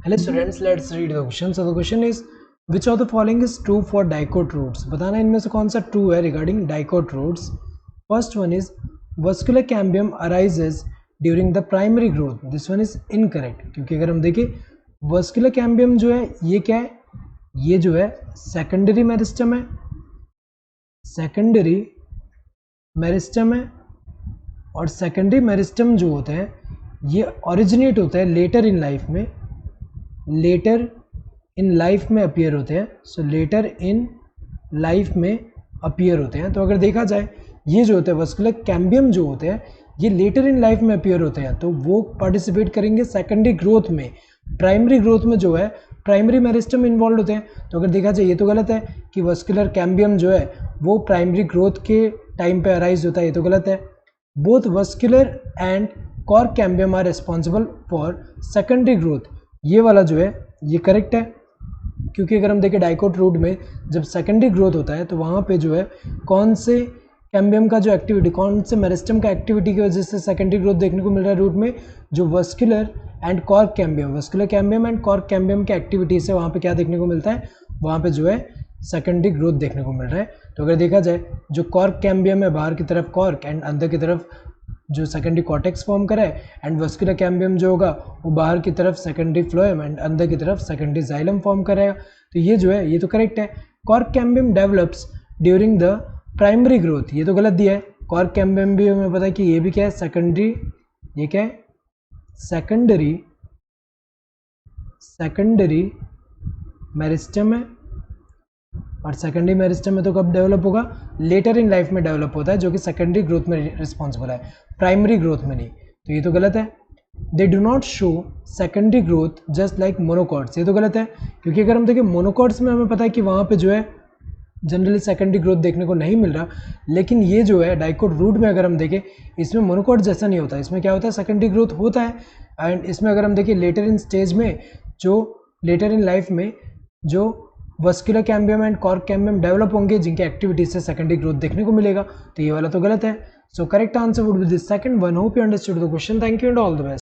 Hello students, let's read the question. So the question is, which of the following is true for dicot roots? बताना इनमें से कौन सा true है regarding dicot roots. First one is vascular cambium arises during the primary growth. This one is incorrect क्योंकि अगर हम देखें vascular cambium जो है ये क्या है, ये जो है secondary meristem है, secondary meristem है और secondary meristem जो होते हैं ये originate होते हैं later in life में, लेटर इन लाइफ में अपीयर होते हैं. सो लेटर इन लाइफ में अपीयर होते हैं. तो अगर देखा जाए ये जो होते हैं वस्कुलर कैम्बियम जो होते हैं ये लेटर इन लाइफ में अपीयर होते हैं, तो वो पार्टिसिपेट करेंगे सेकेंडरी ग्रोथ में. प्राइमरी ग्रोथ में जो है प्राइमरी मेरिस्टम इन्वॉल्व होते हैं. तो अगर देखा जाए ये तो गलत है कि वस्कुलर कैम्बियम जो है वो प्राइमरी ग्रोथ के टाइम पे अराइज होता है, ये तो गलत है. Both vascular and cork cambium are responsible for secondary growth. ये वाला जो है ये करेक्ट है क्योंकि अगर हम देखें डाइकोट रूट में जब सेकेंडरी ग्रोथ होता है तो वहाँ पे जो है कौन से कैम्बियम का जो एक्टिविटी, कौन से मेरिस्टम का एक्टिविटी की वजह से सेकेंडरी ग्रोथ देखने को मिल रहा है रूट में, जो vascular and cork cambium, vascular cambium and cork cambium के एक्टिविटी से वहाँ पे क्या देखने को मिलता है, वहाँ पे जो है सेकेंडरी ग्रोथ देखने को मिल रहा है. तो अगर देखा जाए जो कॉर्क कैम्बियम है बाहर की तरफ कॉर्क एंड अंदर की तरफ जो सेकेंडरी कॉर्टेक्स फॉर्म करा है, एंड वस्कुलर कैम्बियम जो होगा वो बाहर की तरफ सेकेंडरी फ्लोएम एंड अंदर की तरफ सेकेंडरी जाइलम फॉर्म करेगा. तो ये जो है ये तो करेक्ट है. Cork cambium develops during the primary growth, ये तो गलत दिया है. कॉर्क कैम्बियम भी हमें पता है कि ये भी क्या है सेकेंडरी, ये क्या है सेकेंडरी मेरिस्टम है और सेकेंडरी मेरिस्टम में तो कब डेवलप होगा, लेटर इन लाइफ में डेवलप होता है जो कि सेकेंडरी ग्रोथ में रिस्पॉन्सिबल है, प्राइमरी ग्रोथ में नहीं. तो ये तो गलत है. They do not show secondary growth just like monocots, ये तो गलत है क्योंकि अगर हम देखें मोनोकॉट्स में हमें पता है कि वहाँ पे जो है जनरली सेकेंडरी ग्रोथ देखने को नहीं मिल रहा, लेकिन ये जो है डाइकोट रूट में अगर हम देखें इसमें मोनोकॉट जैसा नहीं होता. इसमें क्या होता है सेकेंडरी ग्रोथ होता है. एंड इसमें अगर हम देखें लेटर इन स्टेज में जो लेटर इन लाइफ में जो vascular cambium and cork cambium develop होंगे जिनके एक्टिविटी से सेकेंडरी ग्रोथ देखने को मिलेगा. तो ये वाला तो गलत है. So correct answer would be this second one. Hope you understood the question. Thank you and all the best.